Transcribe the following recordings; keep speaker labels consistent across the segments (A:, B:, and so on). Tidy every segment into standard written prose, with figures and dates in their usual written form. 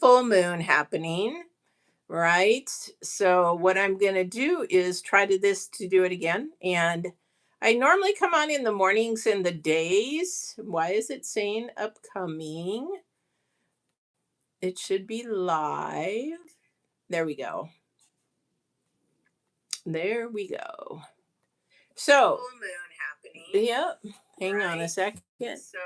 A: Full moon happening, right? So what I'm going to do is try to do it again. And I normally come on in the mornings and the days. Why is it saying upcoming? It should be live. There we go. There we go. So, full moon happening. Yep. Hang on a right? Second. So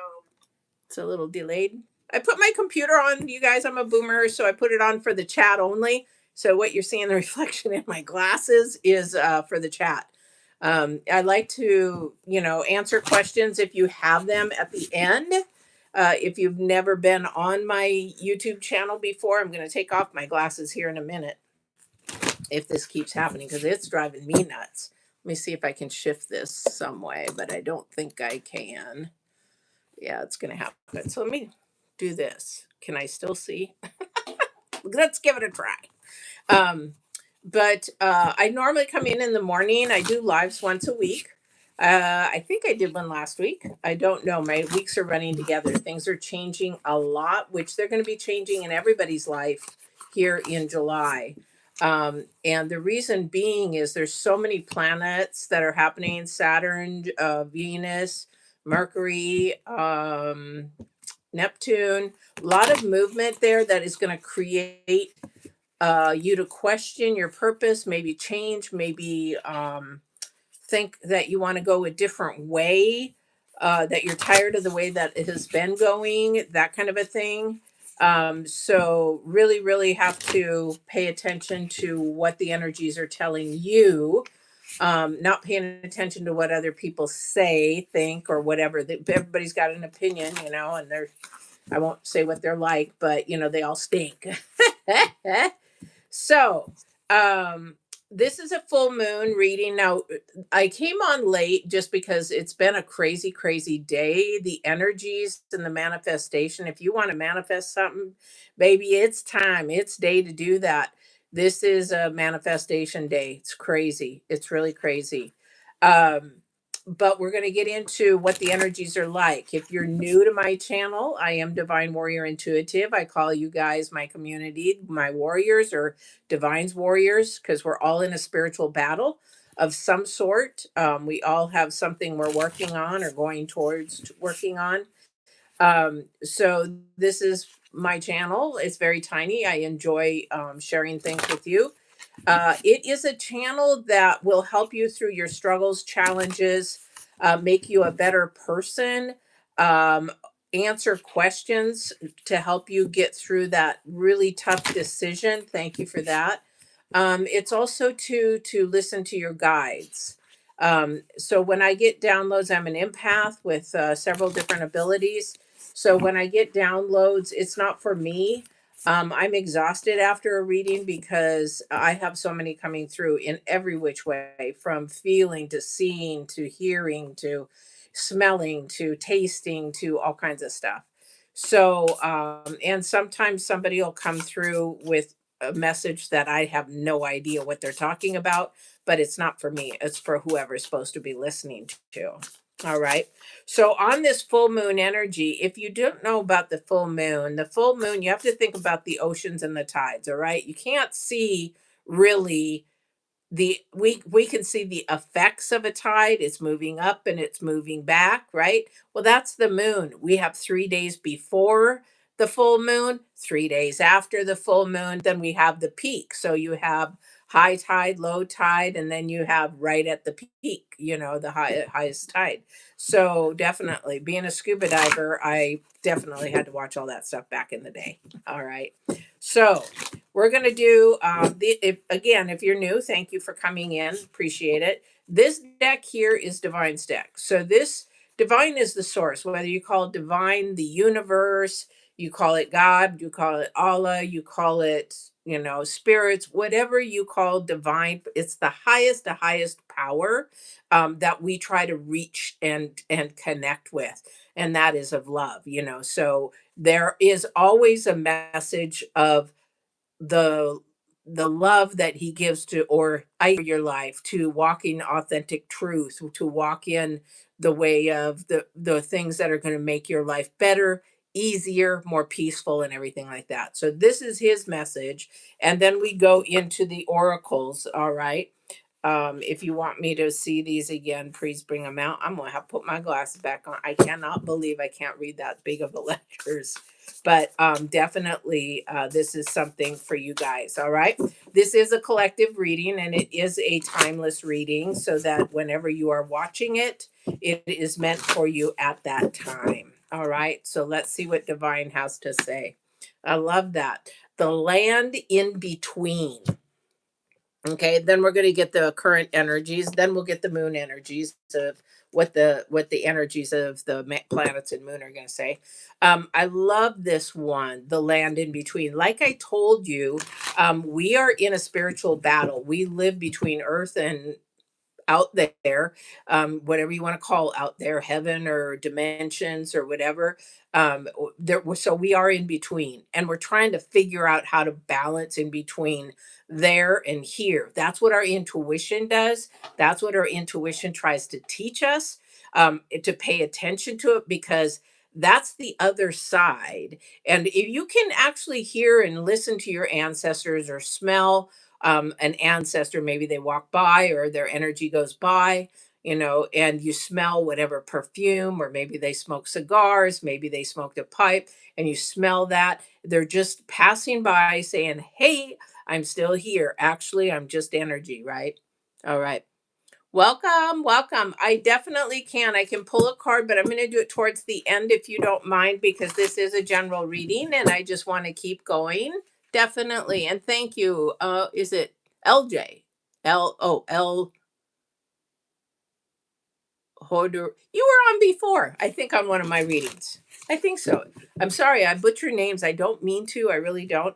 A: it's a little delayed. I put my computer on, you guys. I'm a boomer, so I put it on for the chat only. So what you're seeing the reflection in my glasses is for the chat. I like to, answer questions if you have them at the end. If you've never been on my YouTube channel before, I'm going to take off my glasses here in a minute if this keeps happening because it's driving me nuts. Let me see if I can shift this some way, but I don't think I can. Yeah, it's going to happen. So let me do this. Can I still see? Let's give it a try. Um, but I normally come in the morning. I do lives once a week. I think I did one last week. I don't know. My weeks are running together. Things are changing a lot, which they're going to be changing in everybody's life here in July. And the reason being is there's so many planets that are happening: Saturn, Venus, Mercury, Neptune. A lot of movement there that is going to create you to question your purpose, maybe change, maybe think that you want to go a different way, that you're tired of the way that it has been going, that kind of a thing. So really, really have to pay attention to what the energies are telling you. Not paying attention to what other people say, think, or whatever. Everybody's got an opinion, and I won't say what they're like, but they all stink. So, this is a full moon reading. Now, I came on late just because it's been a crazy, crazy day. The energies and the manifestation. If you want to manifest something, baby, it's time. It's day to do that. This is a manifestation day. It's crazy. It's really crazy. Um, but we're going to get into what the energies are like. If you're new to my channel, I am Divine Warrior Intuitive. I call you guys my community, my warriors or Divine's warriors, because we're all in a spiritual battle of some sort. We all have something we're working on or going towards working on. So this is my channel. It's very tiny. I enjoy sharing things with you. It is a channel that will help you through your struggles, challenges, make you a better person, um, answer questions to help you get through that really tough decision. Thank you for that. It's also to listen to your guides. So when I get downloads, I'm an empath with several different abilities. So when I get downloads, it's not for me. I'm exhausted after a reading because I have so many coming through in every which way, from feeling to seeing to hearing to smelling to tasting to all kinds of stuff. So, and sometimes somebody will come through with a message that I have no idea what they're talking about, but it's not for me. It's for whoever's supposed to be listening to. All right. So on this full moon energy, if you don't know about the full moon, you have to think about the oceans and the tides. All right. You can't see really we can see the effects of a tide. It's moving up and it's moving back, right? Well, that's the moon. We have 3 days before the full moon, 3 days after the full moon, then we have the peak. So you have high tide, low tide, and then you have right at the peak, the highest tide. So definitely, being a scuba diver, I definitely had to watch all that stuff back in the day. All right. So we're going to do again, if you're new, thank you for coming in. Appreciate it. This deck here is Divine's deck. So this Divine is the source, whether you call it divine, the universe, you call it God, you call it Allah, you call it, spirits, whatever you call divine. It's the highest power that we try to reach and connect with, and that is of love. So there is always a message of the the love that he gives to, or I your life, to walk in authentic truth, to walk in the way of the things that are going to make your life better, easier, more peaceful, and everything like that. So this is his message, and then we go into the oracles. All right. If you want me to see these again, please bring them out. I'm gonna have to put my glasses back on. I cannot believe I can't read that big of a letters, but definitely this is something for you guys. All right, this is a collective reading, and it is a timeless reading, so that whenever you are watching it, it is meant for you at that time. All right, so let's see what Divine has to say. I love that. The land in between. Okay, then we're going to get the current energies, then we'll get the moon energies of what the energies of the planets and moon are going to say. I love this one, the land in between. Like I told you, we are in a spiritual battle. We live between earth and out there, whatever you want to call out there, heaven or dimensions or whatever. So we are in between, and we're trying to figure out how to balance in between there and here. That's what our intuition does. That's what our intuition tries to teach us, to pay attention to it, because that's the other side. And if you can actually hear and listen to your ancestors, or smell an ancestor, maybe they walk by or their energy goes by, and you smell whatever perfume, or maybe they smoke cigars, maybe they smoked a pipe, and you smell that. They're just passing by saying, hey, I'm still here. Actually, I'm just energy, right? All right. Welcome, welcome. I definitely can. I can pull a card, but I'm going to do it towards the end if you don't mind, because this is a general reading and I just want to keep going. Definitely. And thank you. Is it LJ? L Hodor. You were on before, I think, on one of my readings. I think so. I'm sorry, I butcher names. I don't mean to. I really don't.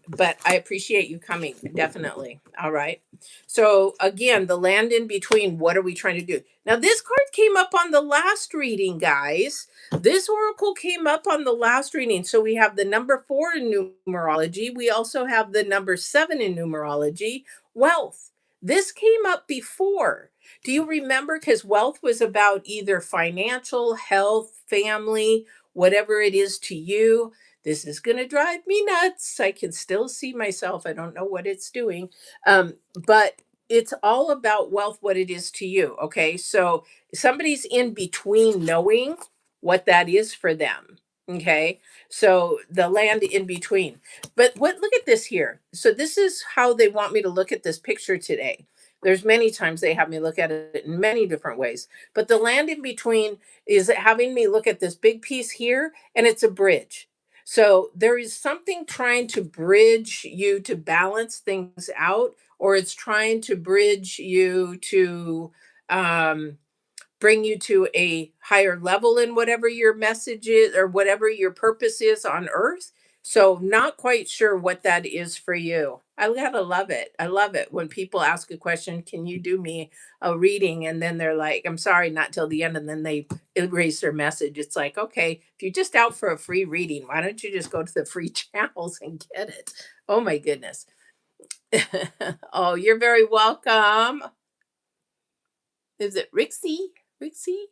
A: But I appreciate you coming. Definitely. All right. So again, the land in between. What are we trying to do? Now, this card came up on the last reading, guys. This oracle came up on the last reading. So we have the number 4 in numerology. We also have the number 7 in numerology. Wealth. This came up before. Do you remember? Because wealth was about either financial, health, family, whatever it is to you. This is going to drive me nuts. I can still see myself. I don't know what it's doing. But it's all about wealth, what it is to you. Okay. So somebody's in between knowing what that is for them. Okay. So the land in between. But look at this here. So this is how they want me to look at this picture today. There's many times they have me look at it in many different ways. But the land in between is having me look at this big piece here, and it's a bridge. So there is something trying to bridge you to balance things out, or it's trying to bridge you to um, bring you to a higher level in whatever your message is or whatever your purpose is on earth. So, not quite sure what that is for you. I gotta love it. I love it when people ask a question, can you do me a reading? And then they're like, I'm sorry, not till the end. And then they erase their message. It's like, okay, if you're just out for a free reading, why don't you just go to the free channels and get it? Oh my goodness. Oh, you're very welcome. Is it Rixie? Rixie?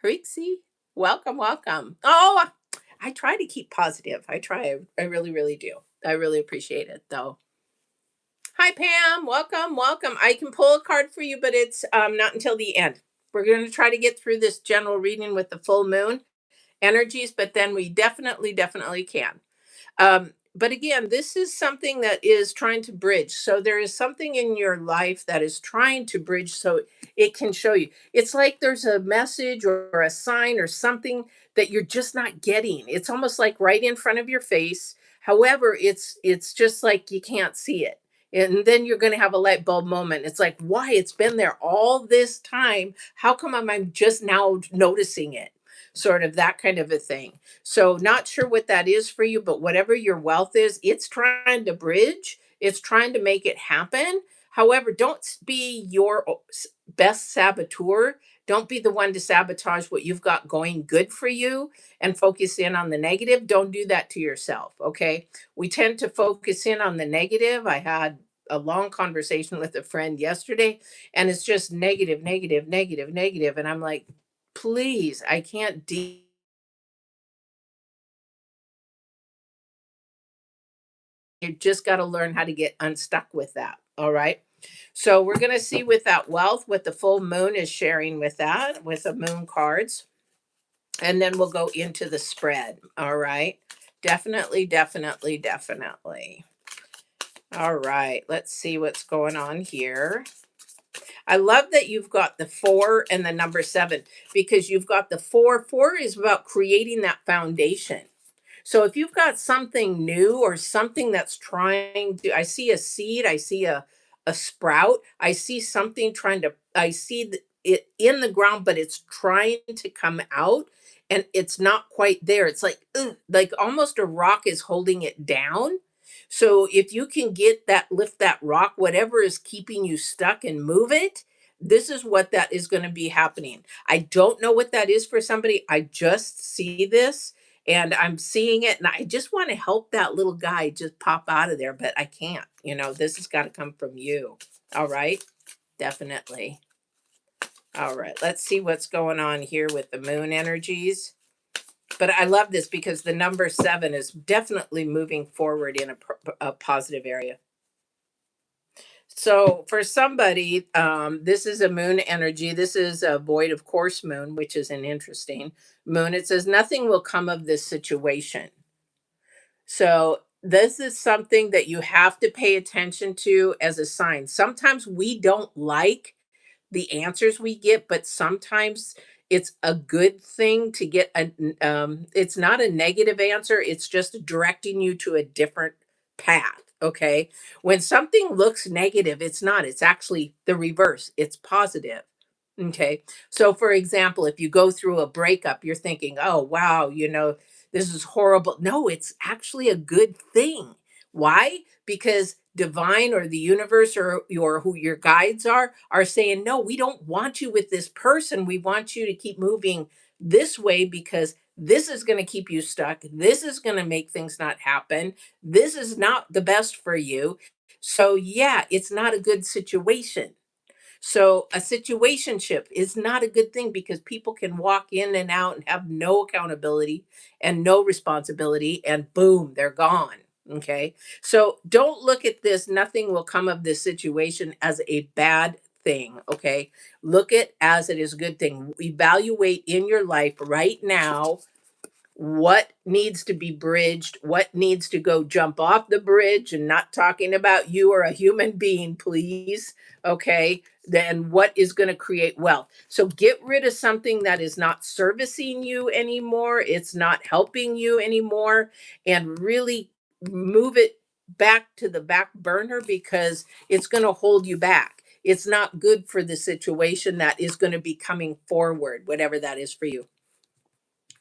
A: Rixie? Welcome, welcome. Oh, I try to keep positive. I try. I really, really do. I really appreciate it, though. Hi, Pam. Welcome, welcome. I can pull a card for you, but it's not until the end. We're going to try to get through this general reading with the full moon energies, but then we definitely, definitely can. But again, this is something that is trying to bridge. So there is something in your life that is trying to bridge so it can show you. It's like there's a message or a sign or something that you're just not getting. It's almost like right in front of your face. However, it's just like you can't see it. And then you're going to have a light bulb moment. It's like, why? It's been there all this time. How come I'm just now noticing it? Sort of that kind of a thing. So, not sure what that is for you, but whatever your wealth is, it's trying to bridge, it's trying to make it happen. However, don't be your best saboteur. Don't be the one to sabotage what you've got going good for you and focus in on the negative. Don't do that to yourself. Okay. We tend to focus in on the negative. I had a long conversation with a friend yesterday, and it's just negative, negative, negative, negative. And I'm like, please, I can't deal. You just got to learn how to get unstuck with that. All right. So we're going to see with that wealth what the full moon is sharing with that, with the moon cards. And then we'll go into the spread. All right. Definitely, definitely, definitely. All right. Let's see what's going on here. I love that you've got the four and the number seven, because you've got the four. Four is about creating that foundation. So if you've got something new or something that's trying to, I see a seed, I see a sprout, I see something trying to, I see it in the ground, but it's trying to come out and it's not quite there. It's like, ugh, like almost a rock is holding it down. So if you can get that, lift that rock, whatever is keeping you stuck, and move it, this is what that is going to be happening. I don't know what that is for somebody. I just see this and I'm seeing it, and I just want to help that little guy just pop out of there, but I can't. This has got to come from you. All right. Definitely. All right. Let's see what's going on here with the moon energies. But I love this because the number seven is definitely moving forward in a positive area. So for somebody, this is a moon energy. This is a void of course moon, which is an interesting moon. It says nothing will come of this situation. So this is something that you have to pay attention to as a sign. Sometimes we don't like the answers we get, but sometimes it's a good thing to get it's not a negative answer, it's just directing you to a different path. Okay. When something looks negative, it's not, it's actually the reverse, it's positive. Okay. So, for example, if you go through a breakup, you're thinking, oh, wow, this is horrible. No, it's actually a good thing. Why? Because divine or the universe or your who your guides are saying, no, we don't want you with this person. We want you to keep moving this way because this is going to keep you stuck. This is going to make things not happen. This is not the best for you. So, yeah, it's not a good situation. So a situationship is not a good thing because people can walk in and out and have no accountability and no responsibility, and boom, they're gone. Okay. So don't look at this, nothing will come of this situation, as a bad thing. Okay. Look at as it is a good thing. Evaluate in your life right now what needs to be bridged, what needs to go jump off the bridge, and not talking about you or a human being, please. Okay. Then what is going to create wealth? So get rid of something that is not servicing you anymore. It's not helping you anymore. And really move it back to the back burner because it's going to hold you back. It's not good for the situation that is going to be coming forward, whatever that is for you.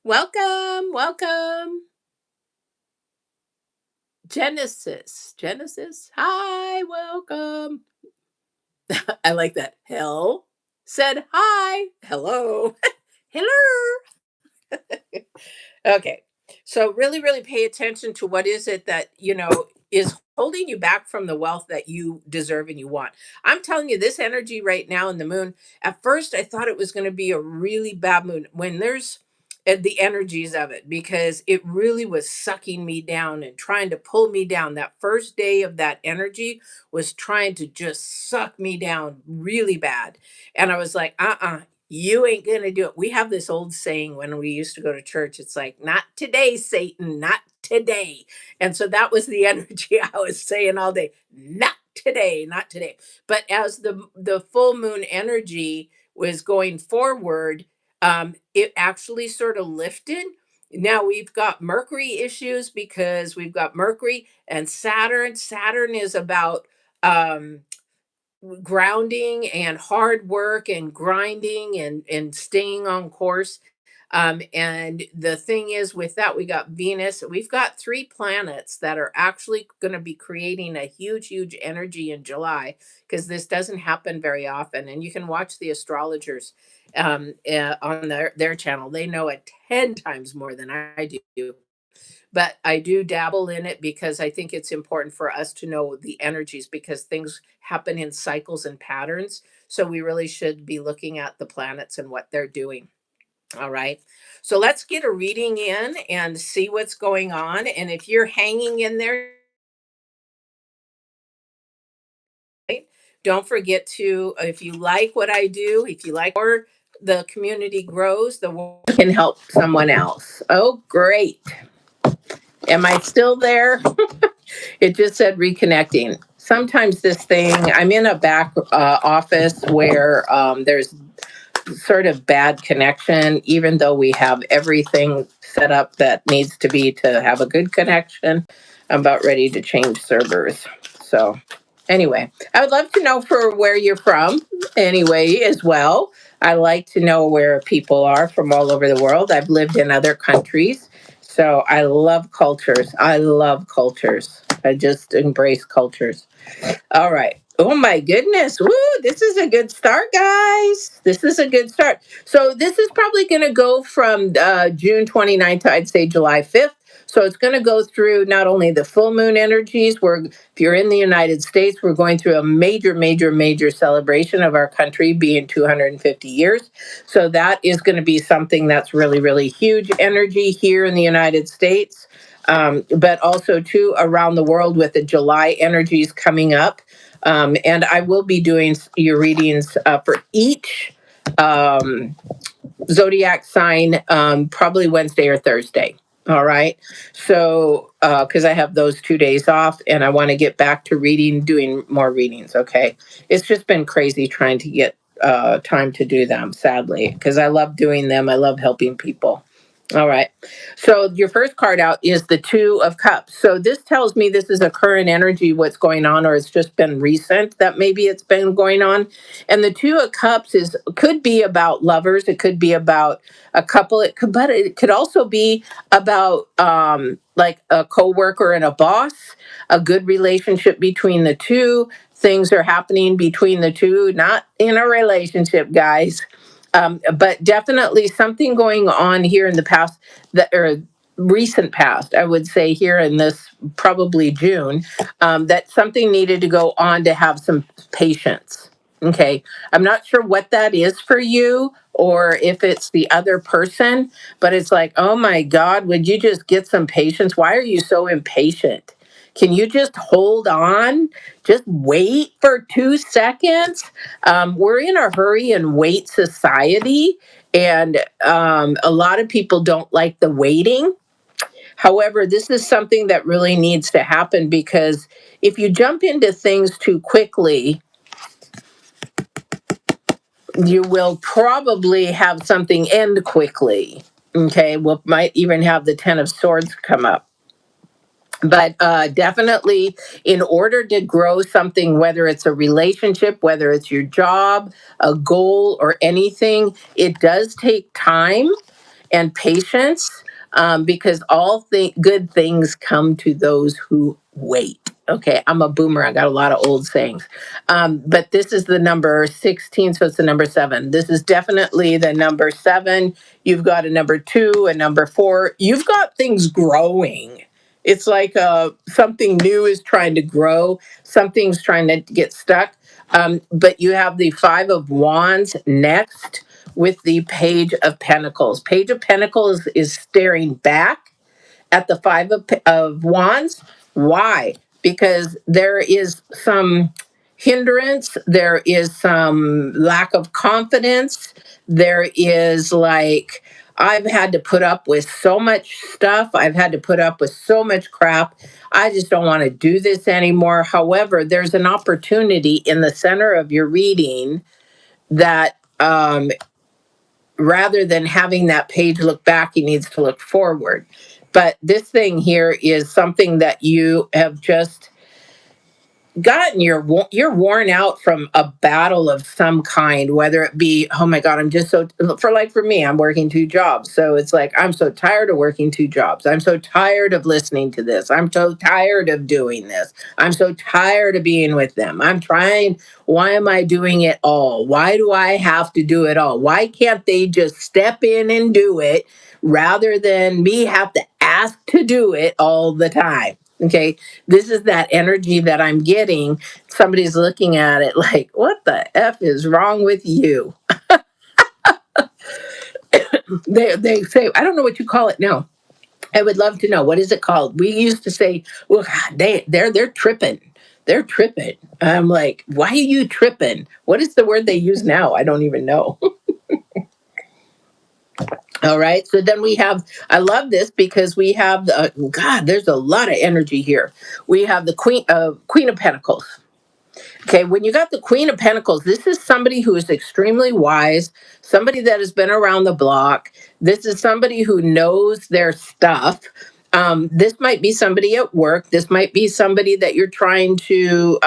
A: Welcome, welcome. Genesis. Genesis. Hi, welcome. I like that. Hell said hi. Hello. Hello. Okay. So really, really pay attention to what is it that, is holding you back from the wealth that you deserve and you want. I'm telling you, this energy right now in the moon, at first I thought it was going to be a really bad moon when there's the energies of it, because it really was sucking me down and trying to pull me down. That first day of that energy was trying to just suck me down really bad. And I was like, you ain't gonna do it. We have this old saying when we used to go to church. It's like, not today, Satan, not today. And so that was the energy I was saying all day. Not today, not today. But as the full moon energy was going forward, it actually sort of lifted. Now we've got Mercury issues because we've got Mercury and Saturn. Saturn is about um grounding and hard work and grinding and staying on course. And the thing is, with that, we got Venus. We've got three planets that are actually going to be creating a huge, huge energy in July, because this doesn't happen very often. And you can watch the astrologers on their channel. They know it 10 times more than I do. But I do dabble in it because I think it's important for us to know the energies, because things happen in cycles and patterns. So we really should be looking at the planets and what they're doing. All right. So let's get a reading in and see what's going on. And if you're hanging in there, right, don't forget to, if you like what I do, if you like or the community grows, the world can help someone else. Oh, great. Am I still there? It just said reconnecting. Sometimes this thing, I'm in a back office where there's sort of bad connection, even though we have everything set up that needs to be to have a good connection. I'm about ready to change servers. So, anyway, I would love to know for where you're from, anyway, as well. I like to know where people are from all over the world. I've lived in other countries. So I love cultures. I love cultures. I just embrace cultures. All right. Oh my goodness. Woo, this is a good start, guys. This is a good start. So this is probably going to go from June 29th to, I'd say, July 5th. So it's going to go through not only the full moon energies, where if you're in the United States, we're going through a major, major, major celebration of our country being 250 years. So that is going to be something that's really, really huge energy here in the United States. But also too around the world with the July energies coming up. And I will be doing your readings for each zodiac sign probably Wednesday or Thursday. All right. So, because I have those 2 days off and I want to get back to doing more readings. Okay. It's just been crazy trying to get time to do them, sadly, because I love doing them. I love helping people. All right. So your first card out is the Two of Cups. So this tells me this is a current energy, what's going on, or it's just been recent that maybe it's been going on. And the Two of Cups could be about lovers. It could be about a couple. But it could also be about like a coworker and a boss, a good relationship between the two. Things are happening between the two, not in a relationship, guys. But definitely something going on here in the past, that or recent past, I would say, here in this probably June, that something needed to go on to have some patience. Okay, I'm not sure what that is for you or if it's the other person, but it's like, oh my God, would you just get some patience? Why are you so impatient? Can you just hold on? Just wait for 2 seconds. We're in a hurry and wait society, and a lot of people don't like the waiting. However, this is something that really needs to happen, because if you jump into things too quickly, you will probably have something end quickly. Okay, we might even have the Ten of Swords come up. But definitely, in order to grow something, whether it's a relationship, whether it's your job, a goal, or anything, it does take time and patience, because good things come to those who wait. Okay, I'm a boomer. I got a lot of old sayings. But this is the number 16, so it's the number 7. This is definitely the number 7. You've got a number 2, a number 4. You've got things growing. It's like something new is trying to grow, something's trying to get stuck. But you have the Five of Wands next with the Page of Pentacles. Page of Pentacles is staring back at the Five of Wands. Why? Because there is some hindrance, there is some lack of confidence, there is like, I've had to put up with so much stuff, I've had to put up with so much crap. I just don't want to do this anymore. However, there's an opportunity in the center of your reading that rather than having that page look back, he needs to look forward. But this thing here is something that you have just gotten you're worn out from a battle of some kind, whether it be, oh my god, I'm just so, for me, I'm working two jobs, so it's like I'm so tired of working two jobs, I'm so tired of listening to this, I'm so tired of doing this, I'm so tired of being with them, I'm trying, why am I doing it all, why do I have to do it all, why can't they just step in and do it rather than me have to ask to do it all the time. Okay, this is that energy that I'm getting. Somebody's looking at it like, what the F is wrong with you? They say, I don't know what you call it now. I would love to know. What is it called? We used to say, well, God, they're tripping. They're tripping. I'm like, why are you tripping? What is the word they use now? I don't even know. All right. So then we have, I love this because we have, God, there's a lot of energy here. We have the Queen of Pentacles. Okay, when you got the Queen of Pentacles, this is somebody who is extremely wise, somebody that has been around the block. This is somebody who knows their stuff. This might be somebody at work. This might be somebody that you're trying to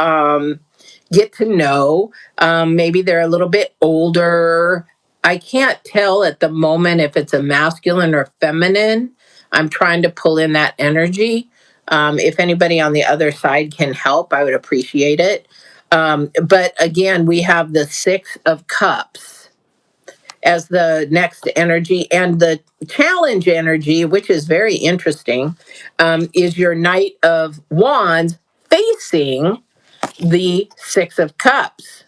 A: get to know. Maybe they're a little bit older. I can't tell at the moment if it's a masculine or feminine. I'm trying to pull in that energy. If anybody on the other side can help, I would appreciate it. But again, we have the Six of Cups as the next energy, and the challenge energy, which is very interesting, is your Knight of Wands facing the Six of Cups.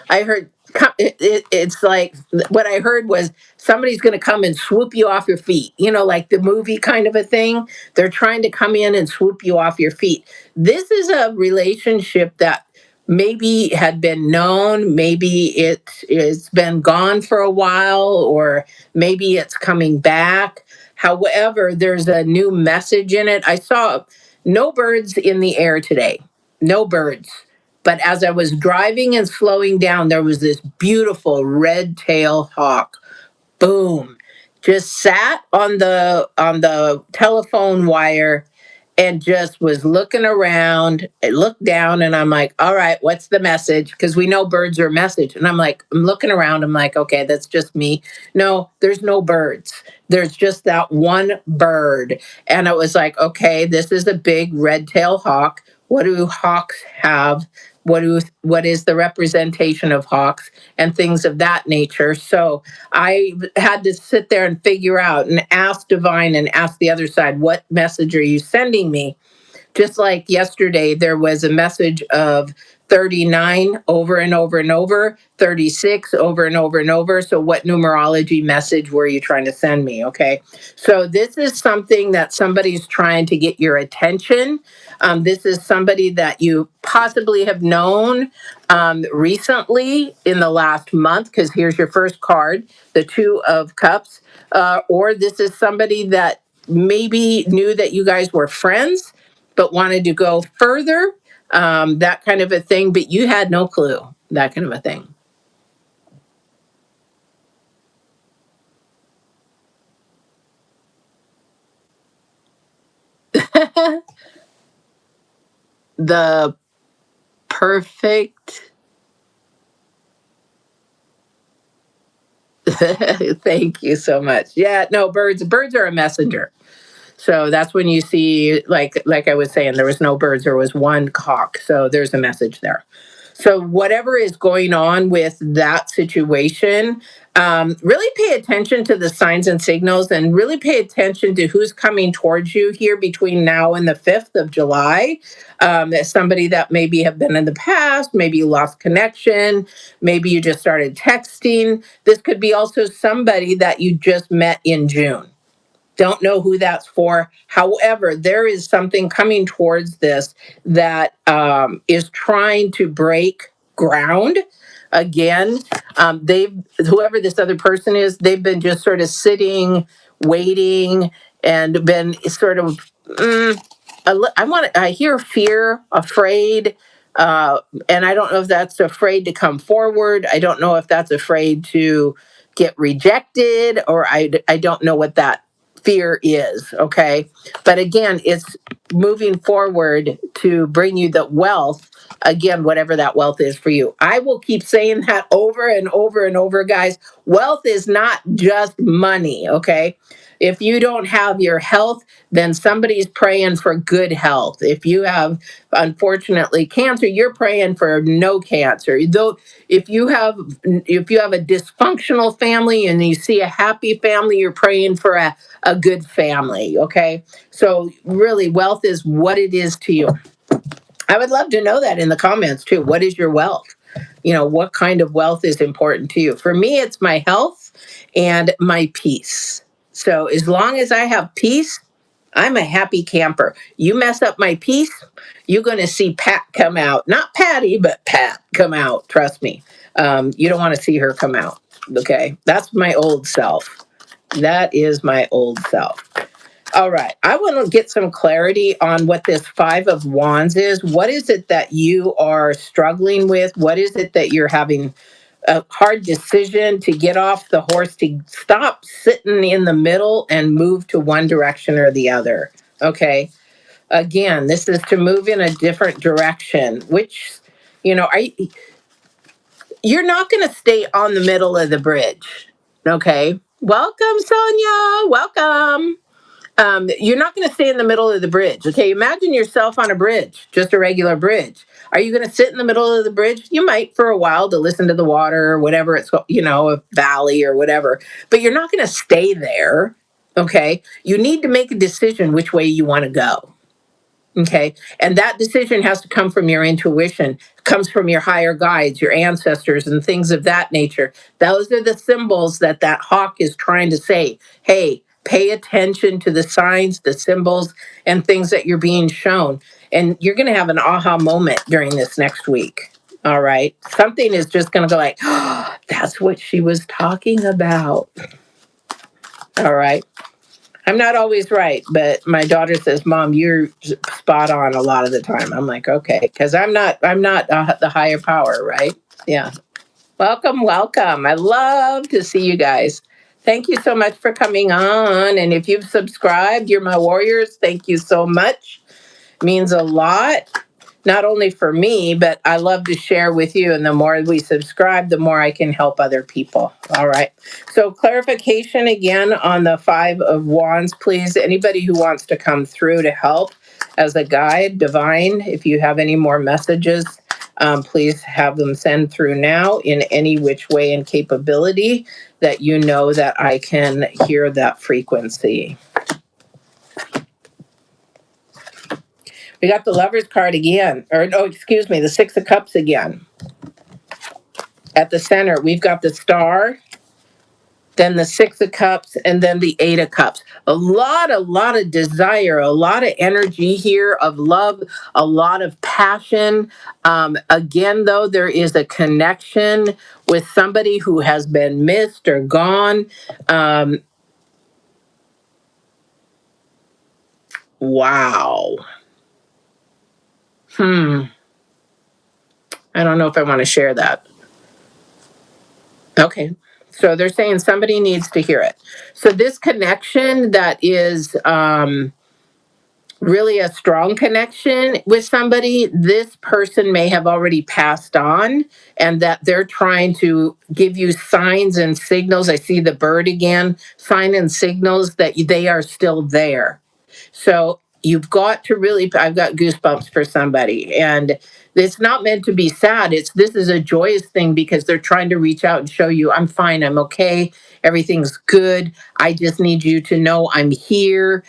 A: I heard it's like what I heard was somebody's going to come and swoop you off your feet, like the movie kind of a thing. They're trying to come in and swoop you off your feet. This is a relationship that maybe had been known, maybe it's been gone for a while, or maybe it's coming back. However, there's a new message in it. I saw no birds in the air today. No birds. But as I was driving and slowing down, there was this beautiful red-tailed hawk. Boom. Just sat on the telephone wire and just was looking around. I looked down and I'm like, all right, what's the message? Because we know birds are a message. And I'm like, I'm looking around. I'm like, okay, that's just me. No, there's no birds. There's just that one bird. And it was like, okay, this is a big red-tailed hawk. What do hawks have? What is the representation of hawks and things of that nature? So I had to sit there and figure out and ask divine and ask the other side, what message are you sending me? Just like yesterday, there was a message of 39 over and over and over, 36 over and over and over. So, what numerology message were you trying to send me? Okay. So, this is something that somebody's trying to get your attention. This is somebody that you possibly have known recently in the last month, because here's your first card, the Two of Cups. Or this is somebody that maybe knew that you guys were friends but wanted to go further, that kind of a thing, but you had no clue, that kind of a thing. The perfect, thank you so much. Yeah, no, birds are a messenger. So that's when you see, like I was saying, there was no birds, there was one cock. So there's a message there. So whatever is going on with that situation, really pay attention to the signs and signals, and really pay attention to who's coming towards you here between now and the 5th of July. Somebody that maybe have been in the past, maybe you lost connection, maybe you just started texting. This could be also somebody that you just met in June. Don't know who that's for. However, there is something coming towards this that is trying to break ground again. They've Whoever this other person is, they've been just sort of sitting, waiting, and been sort of. I hear fear, afraid, and I don't know if that's afraid to come forward. I don't know if that's afraid to get rejected, or I don't know what that fear is, okay? But again, it's moving forward to bring you the wealth, again, whatever that wealth is for you. I will keep saying that over and over and over, guys. Wealth is not just money, okay? If you don't have your health, then somebody's praying for good health. If you have, unfortunately, cancer, you're praying for no cancer. Though if you have a dysfunctional family and you see a happy family, you're praying for a good family, okay? So really, wealth is what it is to you. I would love to know that in the comments too. What is your wealth? What kind of wealth is important to you? For me, it's my health and my peace. So as long as I have peace, I'm a happy camper. You mess up my peace, you're going to see Pat come out. Not Patty, but Pat come out. Trust me. You don't want to see her come out. Okay. That's my old self. That is my old self. All right. I want to get some clarity on what this Five of Wands is. What is it that you are struggling with? What is it that you're having a hard decision to get off the horse, to stop sitting in the middle and move to one direction or the other? Okay. Again, this is to move in a different direction, which, you're not going to stay on the middle of the bridge. Okay. Welcome, Sonia. Welcome. You're not going to stay in the middle of the bridge. Okay, imagine yourself on a bridge, just a regular bridge. Are you going to sit in the middle of the bridge? You might for a while to listen to the water or whatever it's, a valley or whatever, but you're not going to stay there. Okay, you need to make a decision which way you want to go. Okay. And that decision has to come from your intuition, comes from your higher guides, your ancestors, and things of that nature. Those are the symbols that hawk is trying to say. Hey, pay attention to the signs, the symbols, and things that you're being shown. And you're going to have an aha moment during this next week. All right. Something is just going to go like, oh, that's what she was talking about. All right. I'm not always right, but my daughter says, "Mom, you're spot on a lot of the time." I'm like, "Okay," because I'm not the higher power, right? Yeah. Welcome, welcome. I love to see you guys. Thank you so much for coming on. And if you've subscribed, you're my warriors. Thank you so much. Means a lot, not only for me, but I love to share with you. And the more we subscribe, the more I can help other people. All right. So clarification again on the Five of Wands, please. Anybody who wants to come through to help as a guide, divine, if you have any more messages, please have them send through now in any which way and capability that you know that I can hear that frequency. We got the Lover's card again, or no, excuse me, the Six of Cups again. At the center, we've got the Star, then the Six of Cups, and then the Eight of Cups. A lot of desire, a lot of energy here of love, a lot of passion. Again, though, there is a connection with somebody who has been missed or gone. Wow. I don't know if I want to share that. Okay. So they're saying somebody needs to hear it. So this connection that is really a strong connection with somebody, this person may have already passed on, and that they're trying to give you signs and signals. I see the bird again, sign and signals that they are still there. So you've got to really, I've got goosebumps for somebody. And it's not meant to be sad. This is a joyous thing because they're trying to reach out and show you, I'm fine, I'm okay, everything's good. I just need you to know I'm here.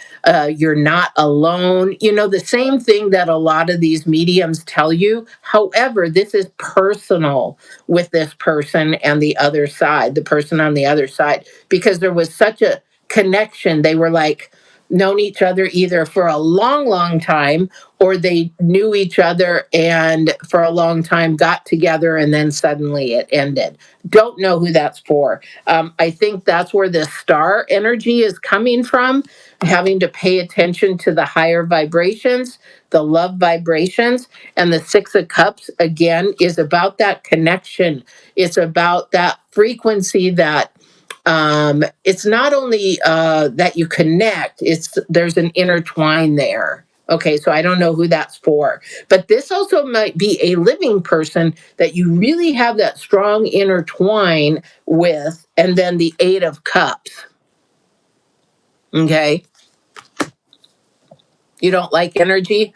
A: You're not alone. The same thing that a lot of these mediums tell you. However, this is personal with this person and the other side, the person on the other side, because there was such a connection. They were like, known each other either for a long time, or they knew each other and for a long time got together and then suddenly it ended. Don't know who that's for. I think that's where the star energy is coming from, having to pay attention to the higher vibrations, the love vibrations. And the Six of Cups, again, is about that connection. It's about that frequency that it's not only that you connect, it's there's an intertwine there. Okay, so I don't know who that's for, but this also might be a living person that you really have that strong intertwine with, and then the Eight of Cups. Okay, you don't like energy?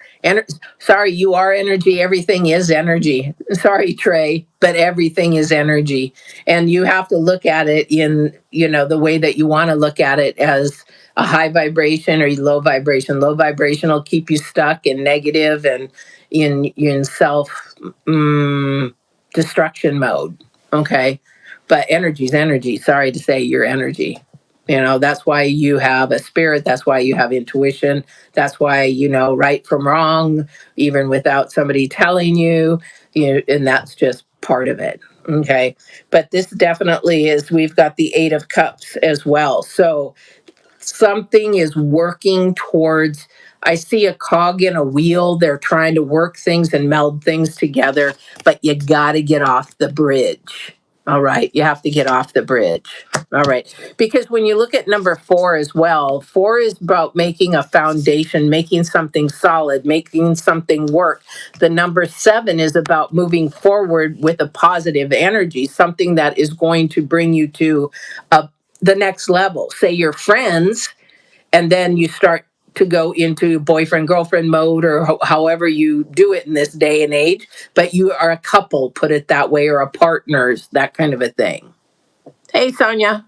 A: Sorry, you are energy. Everything is energy. Sorry, Trey, but everything is energy. And you have to look at it in, the way that you want to look at it, as a high vibration or low vibration. Low vibration will keep you stuck in negative and in self destruction mode. Okay. But energy's energy. Sorry to say, you're energy. That's why you have a spirit. That's why you have intuition. That's why you know right from wrong, even without somebody telling you, and that's just part of it. Okay. But this definitely is, we've got the Eight of Cups as well. So something is working towards, I see a cog in a wheel. They're trying to work things and meld things together, but you got to get off the bridge. All right. You have to get off the bridge. All right. Because when you look at number 4 as well, 4 is about making a foundation, making something solid, making something work. The number 7 is about moving forward with a positive energy, something that is going to bring you to the next level. Say you're friends, and then you start to go into boyfriend girlfriend mode, or however you do it in this day and age, but you are a couple, put it that way, or a partners, that kind of a thing. Hey, Sonia.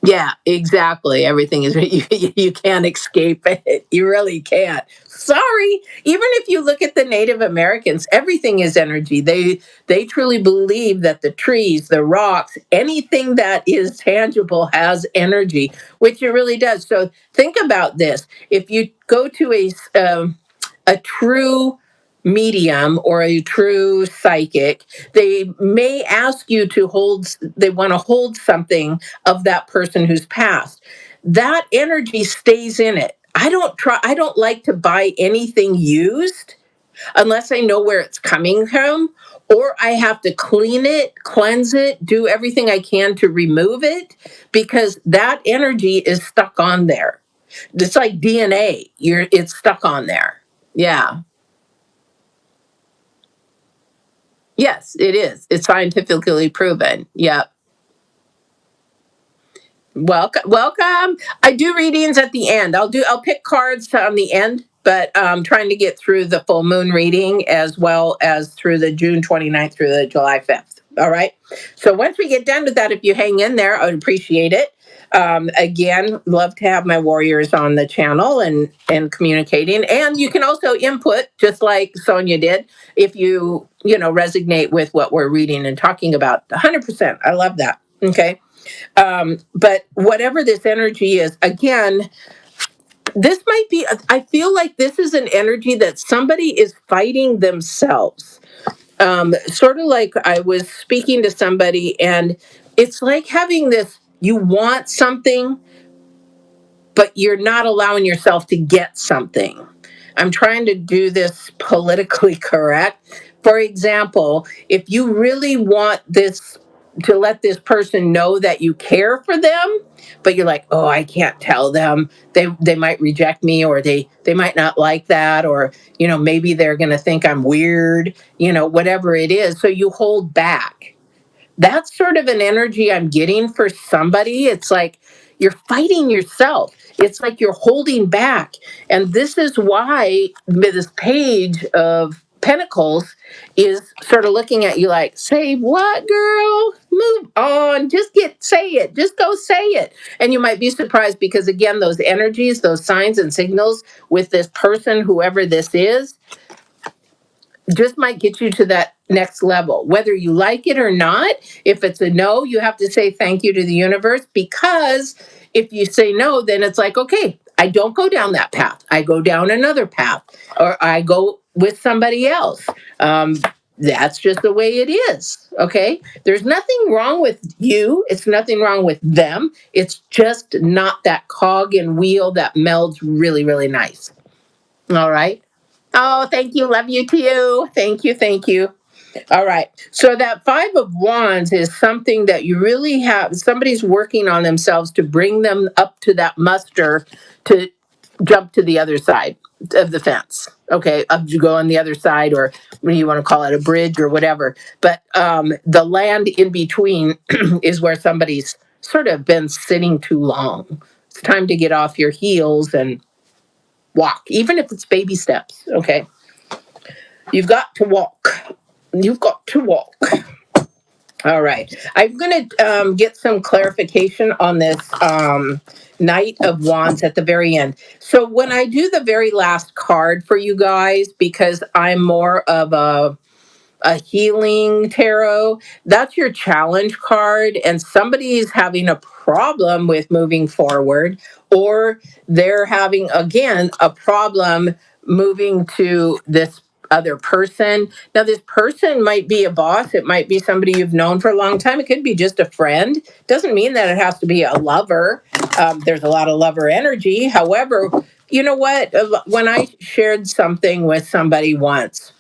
A: Yeah, exactly. Everything is, you can't escape it. You really can't. Sorry. Even if you look at the Native Americans, everything is energy. They truly believe that the trees, the rocks, anything that is tangible has energy, which it really does. So think about this. If you go to a true medium or a true psychic, they may ask you to hold, they want to hold something of that person who's passed. That energy stays in it. I don't like to buy anything used unless I know where it's coming from, or I have to clean it, cleanse it, do everything I can to remove it, because that energy is stuck on there. It's like DNA. It's stuck on there. Yeah. Yes, it is. It's scientifically proven. Yep. Welcome, welcome. I do readings at the end. I'll pick cards on the end, but trying to get through the full moon reading as well as through the June 29th through the July 5th. All right. So once we get done with that, if you hang in there, I would appreciate it. Again, love to have my warriors on the channel and communicating. And you can also input, just like Sonia did, if resonate with what we're reading and talking about. 100%. I love that. Okay. But whatever this energy is, again, this might be, I feel like this is an energy that somebody is fighting themselves. Sort of like I was speaking to somebody, and it's like having this, you want something, but you're not allowing yourself to get something. I'm trying to do this politically correct. For example, if you really want this, to let this person know that you care for them, but you're like, oh, I can't tell them. They might reject me, or they might not like that, or maybe they're going to think I'm weird, whatever it is. So you hold back. That's sort of an energy I'm getting for somebody. It's like you're fighting yourself. It's like you're holding back. And this is why this page of Pentacles is sort of looking at you like, say what, girl? Move on. Say it. Just go say it. And you might be surprised, because again, those energies, those signs and signals with this person, whoever this is, just might get you to that next level, whether you like it or not. If it's a no, you have to say thank you to the universe, because if you say no, then it's like, okay, I don't go down that path. I go down another path, or I go with somebody else. That's just the way it is. Okay. There's nothing wrong with you. It's nothing wrong with them. It's just not that cog and wheel that melds really, really nice. All right. Oh, thank you. Love you too. Thank you. Thank you. All right. So that Five of Wands is something that you really have, somebody's working on themselves to bring them up to that muster to jump to the other side of the fence. Okay. Up you go on the other side, or what do you want to call it, a bridge or whatever. But the land in between is where somebody's sort of been sitting too long. It's time to get off your heels and walk, even if it's baby steps. Okay. You've got to walk. You've got to walk. All right. I'm going to get some clarification on this Knight of Wands at the very end. So, when I do the very last card for you guys, because I'm more of a healing tarot, that's your challenge card, and somebody is having a problem with moving forward, or they're having, again, a problem moving to this other person. Now, this person might be a boss, it might be somebody you've known for a long time, it could be just a friend. Doesn't mean that it has to be a lover. There's a lot of lover energy. However, you know what? When I shared something with somebody once,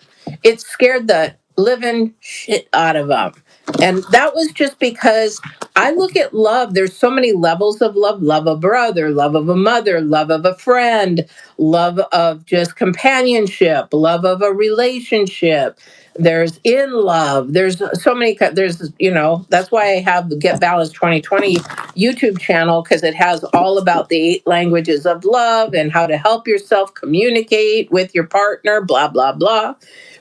A: it scared the living shit out of them. And that was just because I look at love. There's so many levels of love: love of a brother, love of a mother, love of a friend, love of just companionship, love of a relationship. There's in love. There's so many. There's, that's why I have the Get Balanced 2020 YouTube channel, because it has all about the 8 languages of love and how to help yourself communicate with your partner, blah, blah, blah.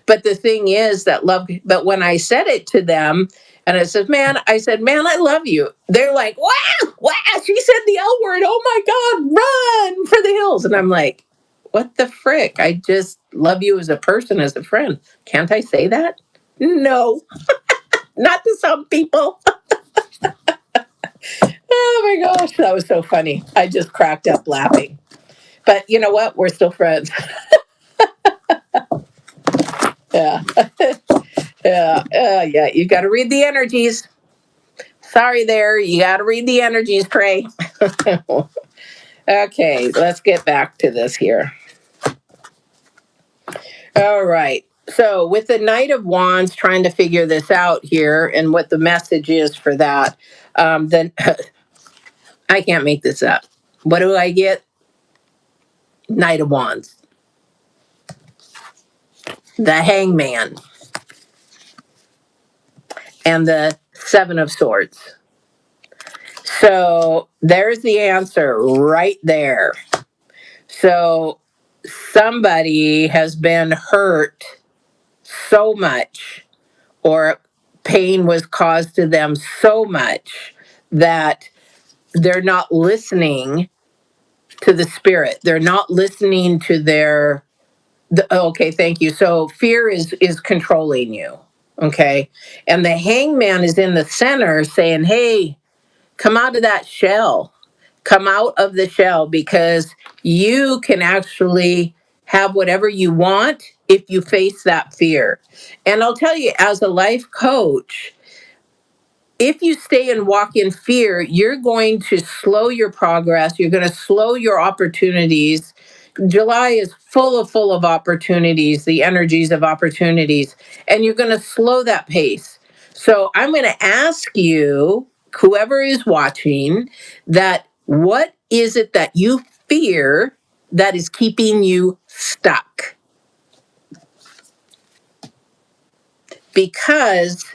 A: But the thing is that love, but when I said it to them, and I said, man, I love you. They're like, wow, wow, she said the L word. Oh my God, run for the hills. And I'm like, what the frick? I just love you as a person, as a friend. Can't I say that? No, not to some people. Oh my gosh, that was so funny. I just cracked up laughing. But you know what? We're still friends. Yeah. Yeah. Yeah. You got to read the energies. Sorry there. You got to read the energies, Pray. Okay. Let's get back to this here. All right. So, with the Knight of Wands, trying to figure this out here and what the message is for that, then I can't make this up. What do I get? Knight of Wands, the Hangman, and the Seven of Swords. So, there's the answer right there. So, somebody has been hurt so much, or pain was caused to them so much, that they're not listening to the spirit. They're not listening to okay, thank you. So fear is controlling you. Okay. And the Hangman is in the center saying, hey, come out of that shell. Come out of the shell, because you can actually have whatever you want if you face that fear. And I'll tell you, as a life coach, if you stay and walk in fear, you're going to slow your progress. You're going to slow your opportunities. July is full of opportunities, the energies of opportunities, and you're going to slow that pace. So I'm going to ask you, whoever is watching, that what is it that you fear that is keeping you stuck? Because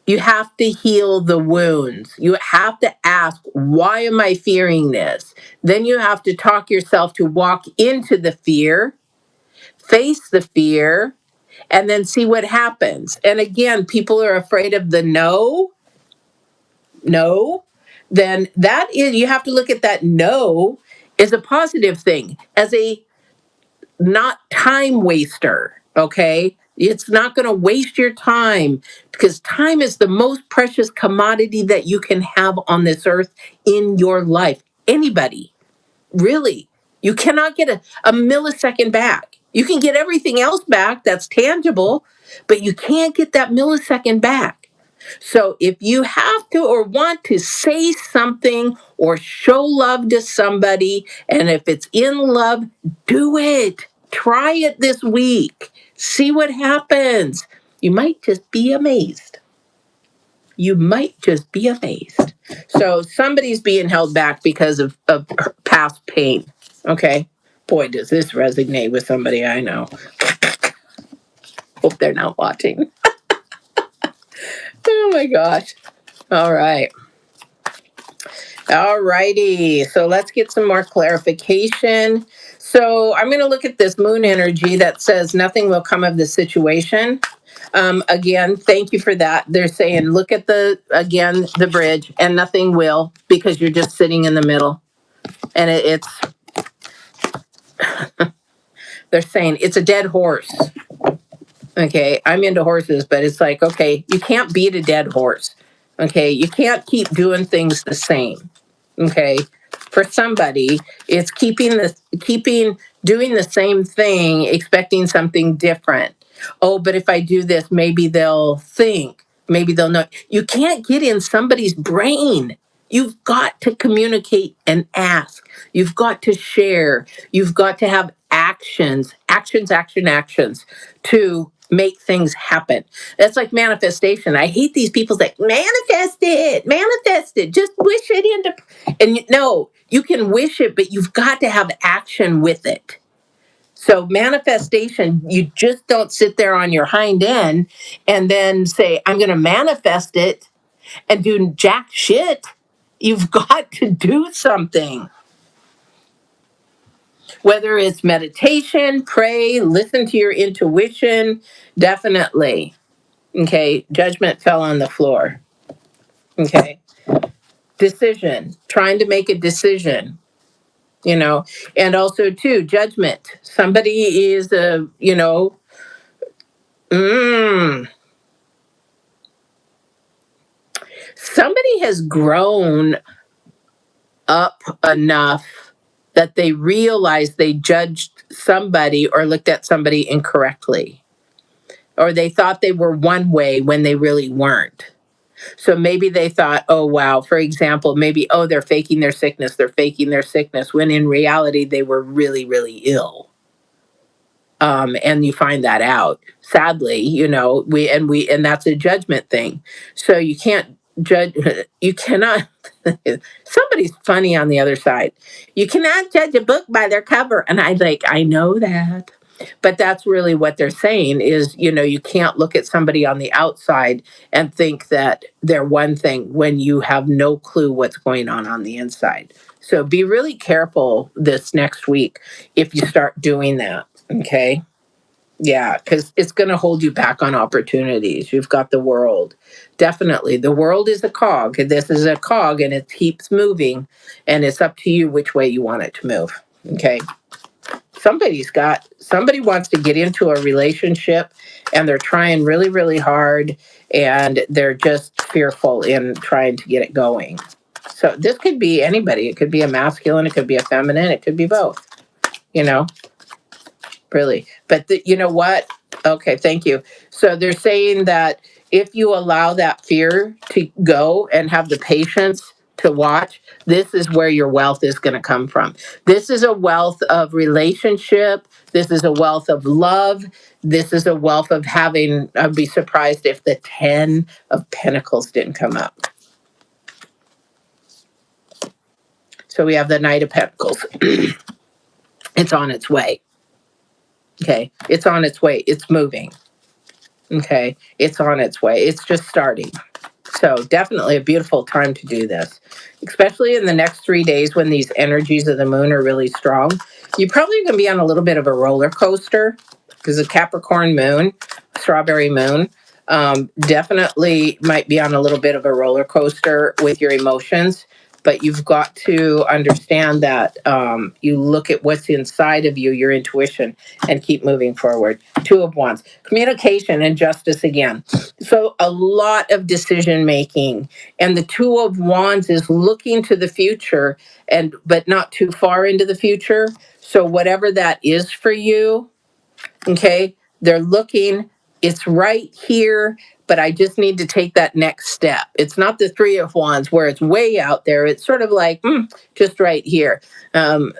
A: you have to heal the wounds. You have to ask, why am I fearing this? Then you have to talk yourself to walk into the fear, face the fear, and then see what happens. And again, people are afraid of the no. No. Then that is, you have to look at that no as a positive thing, as a not time waster, okay? It's not going to waste your time, because time is the most precious commodity that you can have on this earth in your life. Anybody, really. You cannot get a millisecond back. You can get everything else back that's tangible, but you can't get that millisecond back. So if you have to or want to say something or show love to somebody, and if it's in love, do it. try it this week. See what happens. You might just be amazed. You might just be amazed. So somebody's being held back because of past pain. Okay. Boy, does this resonate with somebody I know. Hope they're not watching. Oh my gosh. All right. All righty. So let's get some more clarification. So I'm going to look at this moon energy that says nothing will come of the situation. Again, thank you for that. They're saying, look at the bridge, and nothing will, because you're just sitting in the middle. And they're saying it's a dead horse. Okay, I'm into horses, but it's like, okay, you can't beat a dead horse. Okay, you can't keep doing things the same. Okay, for somebody, it's keeping doing the same thing, expecting something different. Oh, but if I do this, maybe they'll think, maybe they'll know. You can't get in somebody's brain. You've got to communicate and ask. You've got to share. You've got to have actions to make things happen. That's like manifestation. I hate these people that manifest it, just wish it into. And no, you can wish it, but you've got to have action with it. So manifestation, you just don't sit there on your hind end and then say, I'm going to manifest it and do jack shit. You've got to do something. Whether it's meditation, pray, listen to your intuition, definitely. Okay, judgment fell on the floor. Okay, decision, trying to make a decision, and also too, judgment. Somebody is somebody has grown up enough that they realize they judged somebody or looked at somebody incorrectly, or they thought they were one way when they really weren't. So maybe they thought, oh, wow, for example, maybe, oh, they're faking their sickness, when in reality they were really, really ill. And you find that out. Sadly, and that's a judgment thing. So you can't judge, you cannot, somebody's funny on the other side. You cannot judge a book by their cover. And I know that. But that's really what they're saying is, you can't look at somebody on the outside and think that they're one thing when you have no clue what's going on the inside. So be really careful this next week if you start doing that. Okay. Yeah, because it's going to hold you back on opportunities. You've got the world. Definitely. The world is a cog. This is a cog and it keeps moving. And it's up to you which way you want it to move. Okay. Somebody wants to get into a relationship and they're trying really, really hard and they're just fearful in trying to get it going. So this could be anybody. It could be a masculine, it could be a feminine, it could be both, really. But you know what? Okay, thank you. So they're saying that if you allow that fear to go and have the patience to watch, this is where your wealth is going to come from. This is a wealth of relationship. This is a wealth of love. This is a wealth of having, I'd be surprised if the 10 of Pentacles didn't come up. So we have the Knight of Pentacles. It's on its way. Okay, it's on its way. It's moving. Okay, it's on its way. It's just starting. So definitely a beautiful time to do this, especially in the next 3 days when these energies of the moon are really strong. You're probably going to be on a little bit of a roller coaster because the Capricorn moon, strawberry moon, definitely might be on a little bit of a roller coaster with your emotions. But you've got to understand that you look at what's inside of you, your intuition, and keep moving forward. Two of Wands, communication and justice again. So a lot of decision making. And the Two of Wands is looking to the future, but not too far into the future. So whatever that is for you, okay, they're looking it's right here, but I just need to take that next step. It's not the Three of Wands where it's way out there. It's sort of like just right here. Um,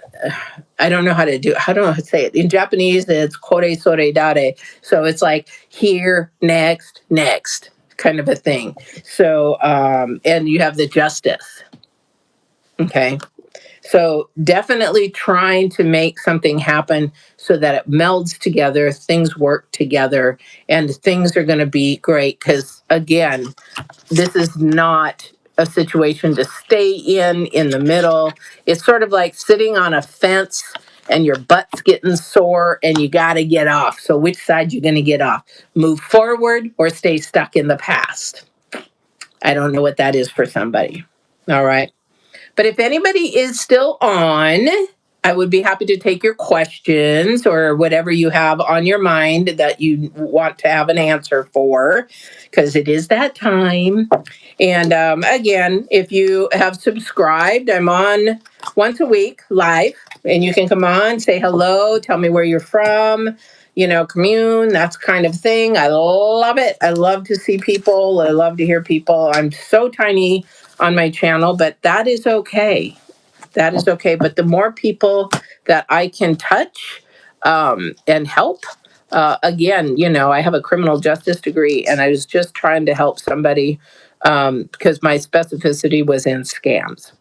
A: I don't know how to do. I don't know how to say it in Japanese. It's kore sore dare. So it's like here, next, next, kind of a thing. So and you have the Justice. Okay. So definitely trying to make something happen so that it melds together, things work together, and things are going to be great. Because again, this is not a situation to stay in the middle. It's sort of like sitting on a fence and your butt's getting sore and you got to get off. So which side you going to get off? Move forward or stay stuck in the past? I don't know what that is for somebody. All right. But if anybody is still on, I would be happy to take your questions or whatever you have on your mind that you want to have an answer for, because it is that time. And again, if you have subscribed, I'm on once a week live, and you can come on, say hello, tell me where you're from, commune, that's kind of thing. I love it. I love to see people. I love to hear people. I'm so tiny on my channel, but that is okay. That is okay. But the more people that I can touch and help, again, I have a criminal justice degree, and I was just trying to help somebody because my specificity was in scams,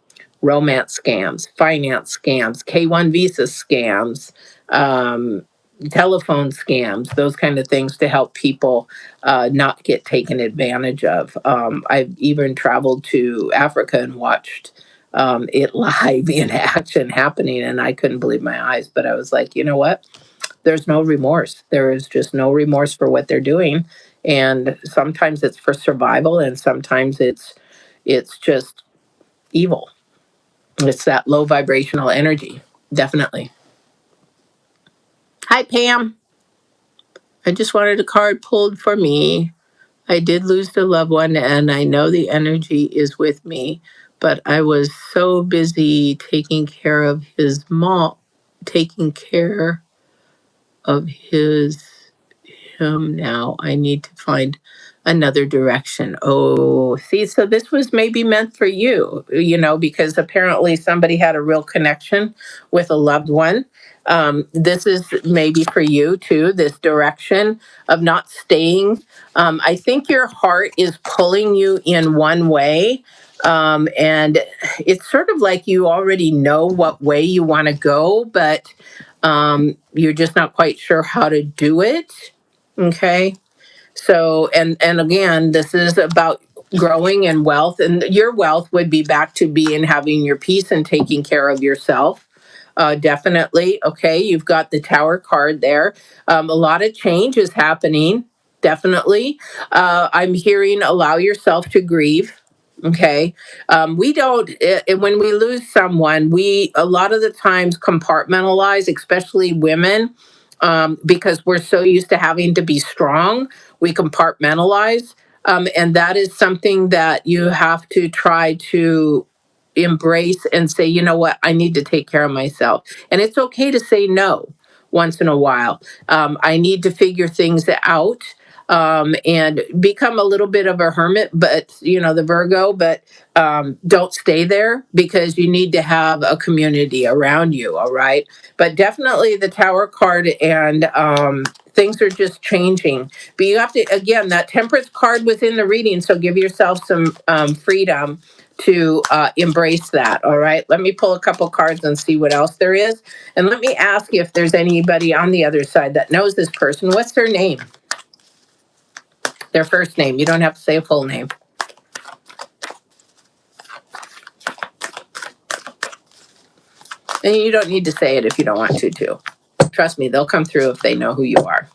A: romance scams, finance scams, K-1 visa scams, telephone scams, those kind of things to help people not get taken advantage of. I've even traveled to Africa and watched it live in action happening, and I couldn't believe my eyes. But I was like, you know what? There's no remorse. There is just no remorse for what they're doing, and sometimes it's for survival, and sometimes it's just evil. It's that low vibrational energy, definitely. Hi, Pam. I just wanted a card pulled for me. I did lose a loved one, and I know the energy is with me, but I was so busy taking care of his mom, taking care of him now. I need to find another direction. Oh, see, so this was maybe meant for you, because apparently somebody had a real connection with a loved one. This is maybe for you too, this direction of not staying. I think your heart is pulling you in one way. And it's sort of like you already know what way you want to go, but you're just not quite sure how to do it. Okay. So, and again, this is about growing and wealth, and your wealth would be back to being having your peace and taking care of yourself. Definitely. Okay. You've got the Tower card there. A lot of change is happening. Definitely. I'm hearing allow yourself to grieve. Okay. We don't, when we lose someone, we a lot of the times compartmentalize, especially women, because we're so used to having to be strong, we compartmentalize. And that is something that you have to try to embrace and say, you know what, I need to take care of myself. And it's okay to say no once in a while. I need to figure things out and become a little bit of a hermit, but the Virgo, but don't stay there because you need to have a community around you. All right. But definitely the Tower card and things are just changing. But you have to, again, that Temperance card within the reading. So give yourself some freedom to embrace that. All right. Let me pull a couple cards and see what else there is. And let me ask you if there's anybody on the other side that knows this person. What's their name? Their first name. You don't have to say a full name. And you don't need to say it if you don't want to, too. Trust me, they'll come through if they know who you are.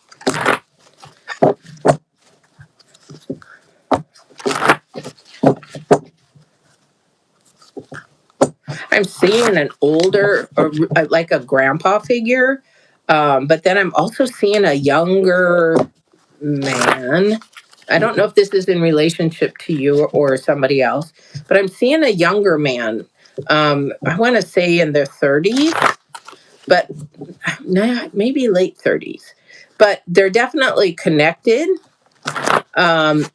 A: I'm seeing an older, or like a grandpa figure, but then I'm also seeing a younger man. I don't know if this is in relationship to you or somebody else, but I'm seeing a younger man. I want to say in their 30s, but maybe late 30s. but they're definitely connected. Um,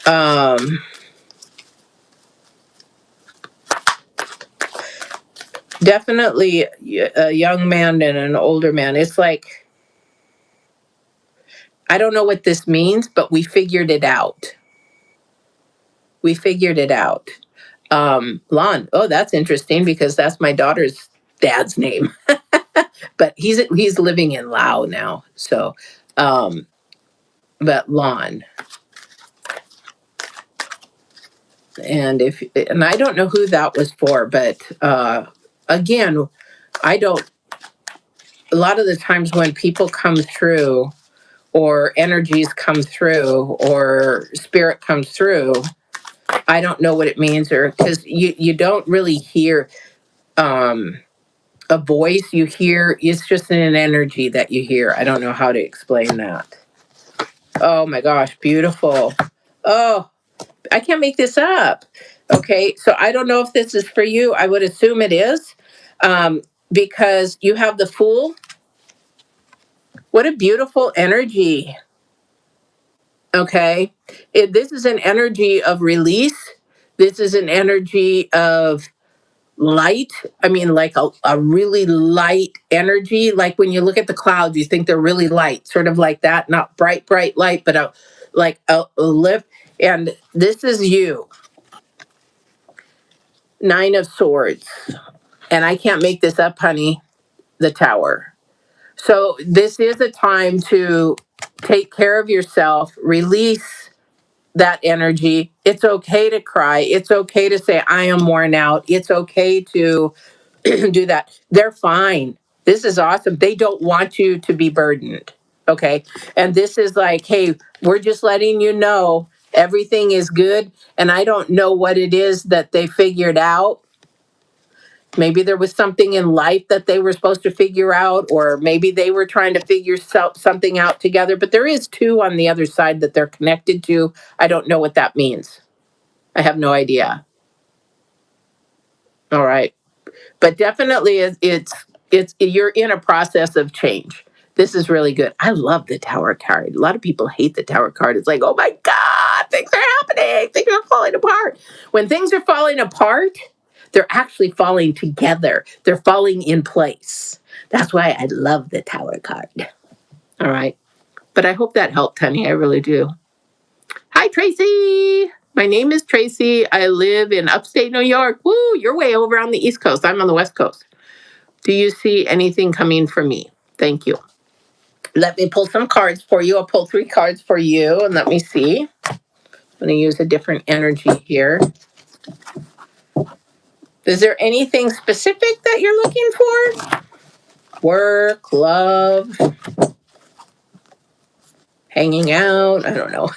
A: um, Definitely a young man and an older man. It's like, I don't know what this means, but we figured it out. We figured it out. Lon. Oh, that's interesting because that's my daughter's dad's name. But he's living in Laos now. So, um, but Lon. And I don't know who that was for, but again, I don't. A lot of the times when people come through, or energies come through, or spirit comes through, I don't know what it means, or because you don't really hear um, a voice. You hear, it's just an energy that you hear. I don't know how to explain that. Oh my gosh, beautiful. Oh, I can't make this up. Okay, so I don't know if this is for you. I would assume it is, um, because you have the Fool. What a beautiful energy. Okay, this is an energy of release. This is an energy of light. I mean, like a really light energy. Like when you look at the clouds, you think they're really light, sort of like that. Not bright, bright light, but a lift. And this is you. Nine of Swords. And I can't make this up, honey. The Tower. So this is a time to take care of yourself, release that energy. It's okay to cry. It's okay to say, I am worn out. It's okay to do that. They're fine. This is awesome. They don't want you to be burdened. Okay. And this is like, hey, we're just letting you know everything is good. And I don't know what it is that they figured out. Maybe there was something in life that they were supposed to figure out, or maybe they were trying to figure something out together. But there is two on the other side that they're connected to. I don't know what that means. I have no idea. All right. But definitely it's you're in a process of change. This is really good. I love the Tower card. A lot of people hate the Tower card. It's like, oh my God, things are happening. Things are falling apart. When things are falling apart, they're actually falling together. They're falling in place. That's why I love the Tower card. All right. But I hope that helped, honey. I really do. Hi, Tracy. My name is Tracy. I live in upstate New York. Woo, you're way over on the East Coast. I'm on the West Coast. Do you see anything coming for me? Thank you. Let me pull some cards for you. I'll pull 3 cards for you, and let me see. I'm going to use a different energy here. Is there anything specific that you're looking for? Work, love, hanging out, I don't know.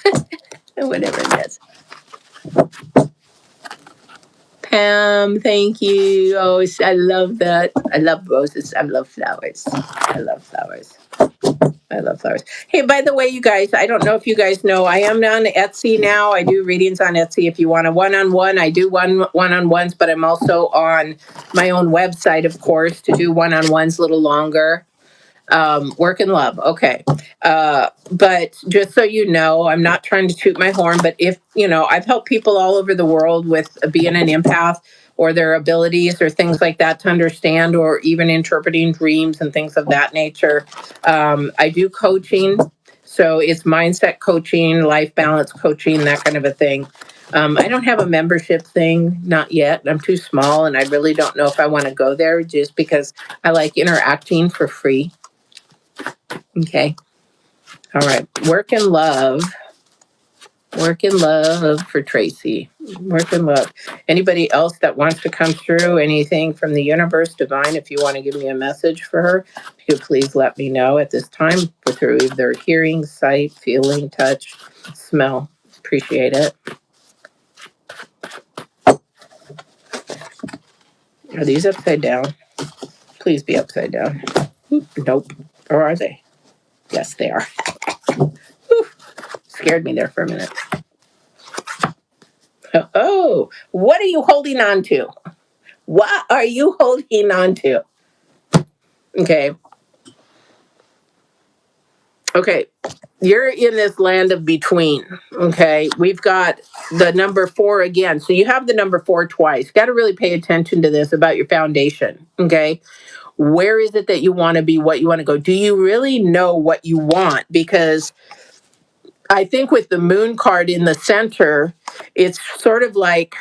A: Whatever it is. Pam, thank you. Oh, I love that. I love roses. I love flowers. I love flowers. I love flowers. Hey, by the way, you guys, I don't know if you guys know, I am on Etsy now. I do readings on Etsy. If you want a one-on-one, I do one-on-ones, but I'm also on my own website, of course, to do one-on-ones a little longer. Work and love. Okay. But just so you know, I'm not trying to toot my horn, but if, I've helped people all over the world with being an empath or their abilities or things like that to understand, or even interpreting dreams and things of that nature. I do coaching. So it's mindset coaching, life balance coaching, that kind of a thing. I don't have a membership thing, not yet. I'm too small, and I really don't know if I want to go there, just because I like interacting for free. Okay. All right. Work and love. Work and love for Tracy. Work and love. Anybody else that wants to come through, anything from the universe, divine, if you want to give me a message for her, you please let me know at this time, through either hearing, sight, feeling, touch, smell. Appreciate it. Are these upside down? Please be upside down. Nope. Or are they? Yes, they are. Scared me there for a minute. Oh, what are you holding on to? What are you holding on to? Okay. Okay. You're in this land of between. Okay. We've got the number four again. So you have the number four twice. Got to really pay attention to this about your foundation. Okay. Where is it that you want to be, what you want to go? Do you really know what you want? Because I think with the moon card in the center, it's sort of like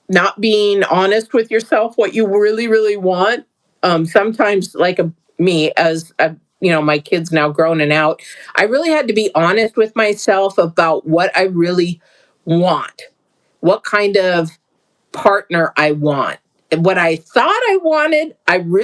A: not being honest with yourself, what you really, really want. Sometimes, like me, as my kids now grown and out, I really had to be honest with myself about what I really want, what kind of partner I want. And what I thought I wanted,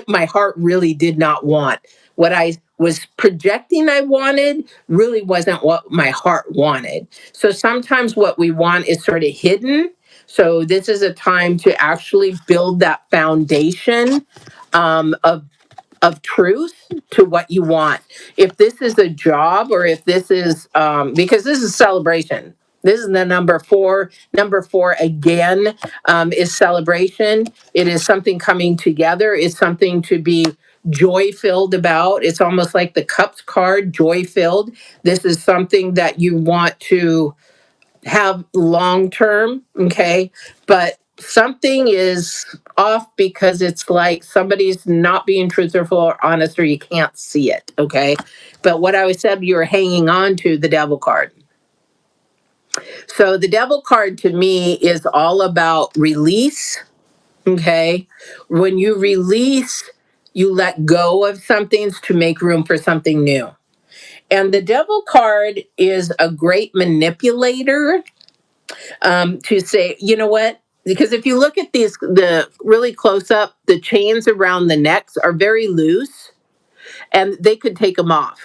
A: my heart really did not want. What I was projecting I wanted really wasn't what my heart wanted. So sometimes what we want is sort of hidden. So this is a time to actually build that foundation of truth to what you want. If this is a job, or if this is because this is celebration. This is the number four. Number four again is celebration. It is something coming together. It's something to be joy filled about. It's almost like the cups card, joy filled. This is something that you want to have long term, okay? But something is off because it's like somebody's not being truthful or honest, or you can't see it, okay? But what I said, you were hanging on to the devil card. So the devil card to me is all about release, okay? When you release, you let go of some things to make room for something new. And the devil card is a great manipulator to say, you know what? Because if you look at these, the really close up, the chains around the necks are very loose and they could take them off.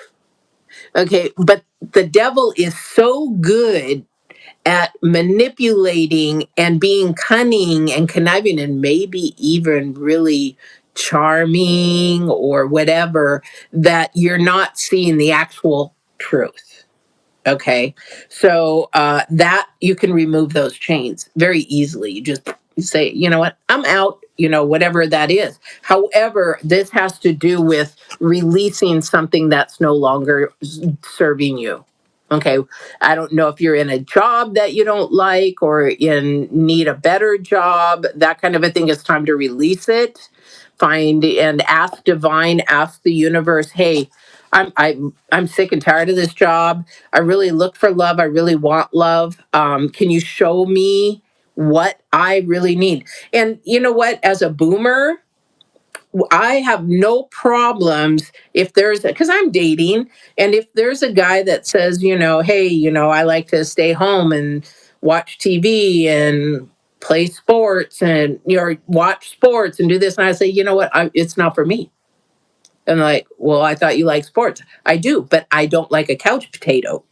A: Okay. But the devil is so good at manipulating and being cunning and conniving and maybe even really charming or whatever, that you're not seeing the actual truth. Okay. So that you can remove those chains very easily. You just say, you know what, I'm out, whatever that is. However, this has to do with releasing something that's no longer serving you. Okay. I don't know if you're in a job that you don't like or in need a better job, that kind of a thing. It's time to release it. Find and ask divine, ask the universe, hey, I'm sick and tired of this job. I really look for love. I really want love. Can you show me what I really need? And you know what? As a boomer, I have no problems if there's, because I'm dating, and if there's a guy that says, hey, I like to stay home and watch TV and play sports and watch sports and do this, and I say, you know what, it's not for me. And like, well, I thought you liked sports. I do, but I don't like a couch potato.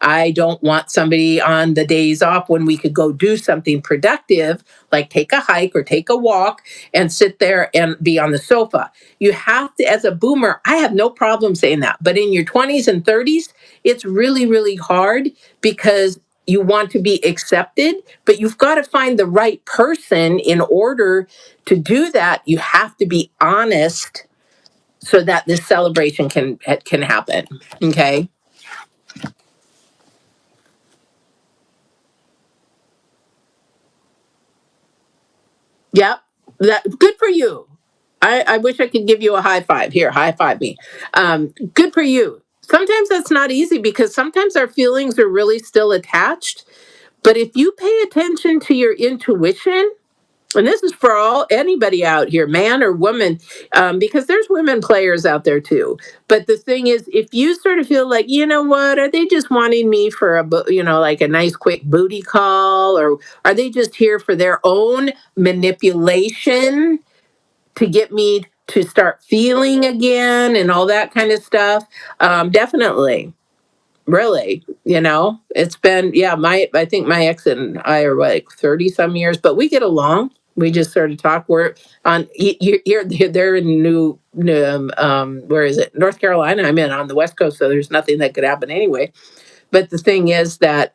A: I don't want somebody on the days off when we could go do something productive, like take a hike or take a walk and sit there and be on the sofa. You have to, as a boomer, I have no problem saying that. But in your 20s and 30s, it's really, really hard because you want to be accepted, but you've got to find the right person in order to do that. You have to be honest so that this celebration can happen. Okay. Yep. That good for you. I wish I could give you a high five. Here, high five me. Good for you. Sometimes that's not easy because sometimes our feelings are really still attached. But if you pay attention to your intuition, and this is for all anybody out here, man or woman, because there's women players out there too. But the thing is, if you sort of feel like, you know what, are they just wanting me for like a nice quick booty call, or are they just here for their own manipulation to get me to start feeling again and all that kind of stuff? Definitely. Really, it's been, yeah, I think my ex and I are like 30 some years, but we get along. We just sort of talk. We're on, they're in where is it? North Carolina. I'm in on the West Coast, so there's nothing that could happen anyway. But the thing is that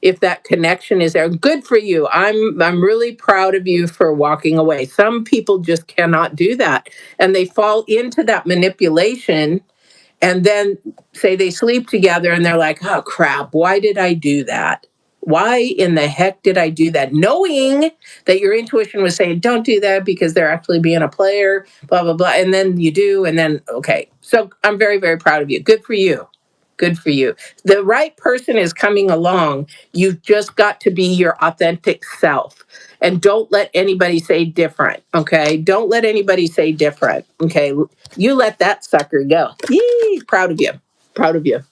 A: if that connection is there, good for you. I'm really proud of you for walking away. Some people just cannot do that, and they fall into that manipulation, and then say they sleep together and they're like, oh crap, why did I do that? Why in the heck did I do that? Knowing that your intuition was saying, don't do that because they're actually being a player, blah, blah, blah. And then you do. And then, okay. So I'm very, very proud of you. Good for you. Good for you. The right person is coming along. You've just got to be your authentic self. And don't let anybody say different. Okay. Don't let anybody say different. Okay. You let that sucker go. Yee, proud of you. Proud of you.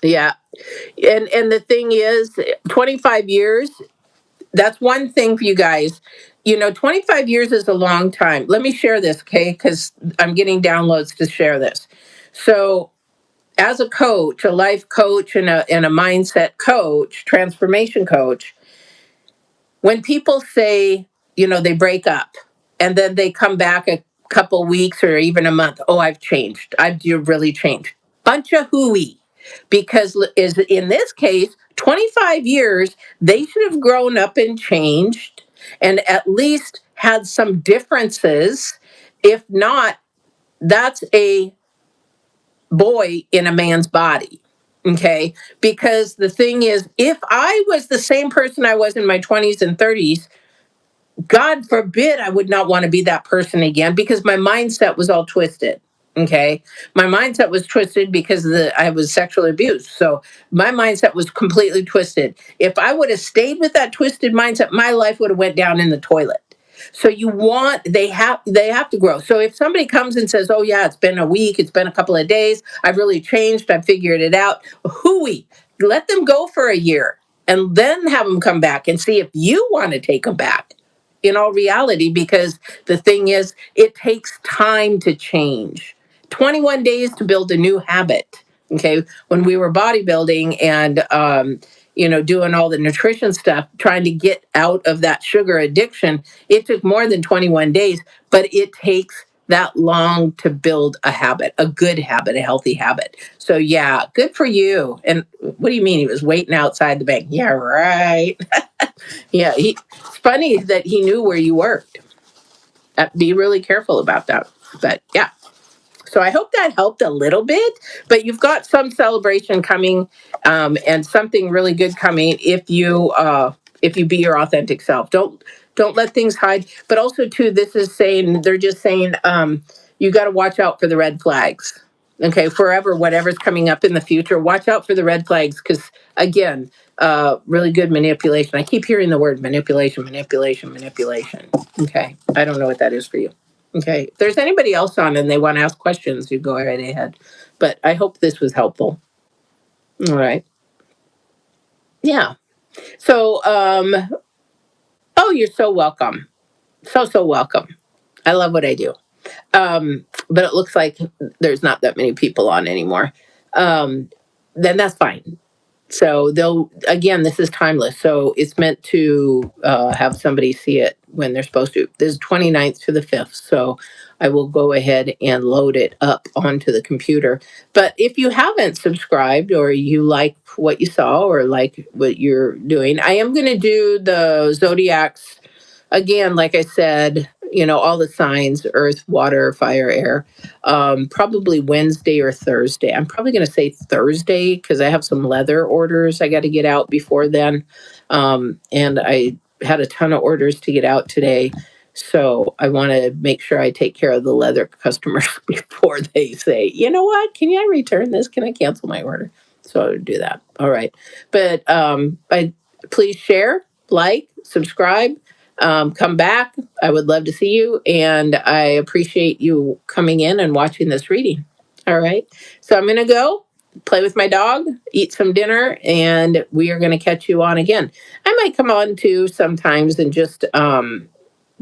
A: Yeah. And the thing is, 25 years, that's one thing for you guys. 25 years is a long time. Let me share this, okay? Because I'm getting downloads to share this. So, as a coach, a life coach, and a mindset coach, transformation coach, when people say, they break up and then they come back a couple weeks or even a month, oh, I've changed. I've really changed. Bunch of hooey. Because is in this case, 25 years, they should have grown up and changed and at least had some differences. If not, that's a boy in a man's body. Okay. Because the thing is, if I was the same person I was in my 20s and 30s, God forbid I would not want to be that person again because my mindset was all twisted. Okay. My mindset was twisted because I was sexually abused. So my mindset was completely twisted. If I would have stayed with that twisted mindset, my life would have went down in the toilet. So they have to grow. So if somebody comes and says, oh yeah, it's been a week, it's been a couple of days, I've really changed, I've figured it out, hooey, let them go for a year and then have them come back and see if you want to take them back in all reality, because the thing is, it takes time to change. 21 days to build a new habit. Okay. When we were bodybuilding and, doing all the nutrition stuff, trying to get out of that sugar addiction, it took more than 21 days, but it takes that long to build a habit, a good habit, a healthy habit. So, yeah, good for you. And what do you mean he was waiting outside the bank? Yeah, right. Yeah, it's funny that he knew where you worked. Be really careful about that. But yeah, so I hope that helped a little bit. But you've got some celebration coming, and something really good coming if you be your authentic self. Don't let things hide. But also too, this is saying they're just saying you got to watch out for the red flags. Okay, forever, whatever's coming up in the future, watch out for the red flags because again, really good manipulation. I keep hearing the word manipulation, manipulation, manipulation. Okay, I don't know what that is for you. Okay, if there's anybody else on and they want to ask questions, you go right ahead. But I hope this was helpful. All right. Yeah. So, oh, you're so welcome. So welcome. I love what I do. But it looks like there's not that many people on anymore. Then that's fine. So they'll, again, this is timeless. So it's meant to have somebody see it when they're supposed to. This is 29th to the 5th. So I will go ahead and load it up onto the computer. But if you haven't subscribed or you like what you saw or like what you're doing, I am going to do the zodiacs again, like I said, all the signs, earth, water, fire, air, probably Wednesday or Thursday. I'm probably going to say Thursday because I have some leather orders I got to get out before then. And I had a ton of orders to get out today. So I want to make sure I take care of the leather customers before they say, you know what, can I return this? Can I cancel my order? So I would do that. All right. But please share, like, subscribe, come back. I would love to see you. And I appreciate you coming in and watching this reading. All right. So I'm going to go play with my dog, eat some dinner, and we are going to catch you on again. I might come on too sometimes and just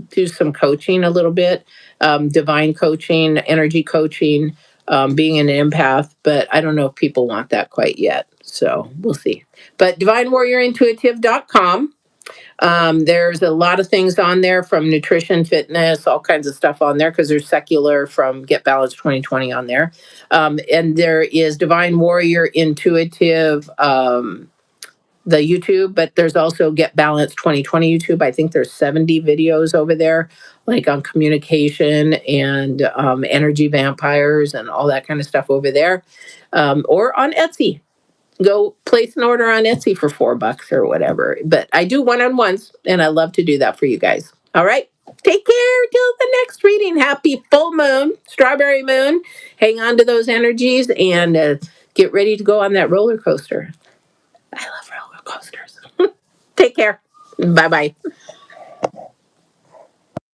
A: do some coaching a little bit, divine coaching, energy coaching, being an empath, but I don't know if people want that quite yet. So we'll see. But divinewarriorintuitive.com. There's a lot of things on there from nutrition, fitness, all kinds of stuff on there because there's secular from Get Balance 2020 on there. And there is Divine Warrior Intuitive, the YouTube, but there's also Get Balance 2020 YouTube. I think there's 70 videos over there, like on communication and energy vampires and all that kind of stuff over there. Or on Etsy, go place an order on Etsy for $4 or whatever. But I do one-on-ones, and I love to do that for you guys. All right. Take care till the next reading. Happy full moon, strawberry moon. Hang on to those energies and get ready to go on that roller coaster. I love roller coasters. Take care. Bye bye.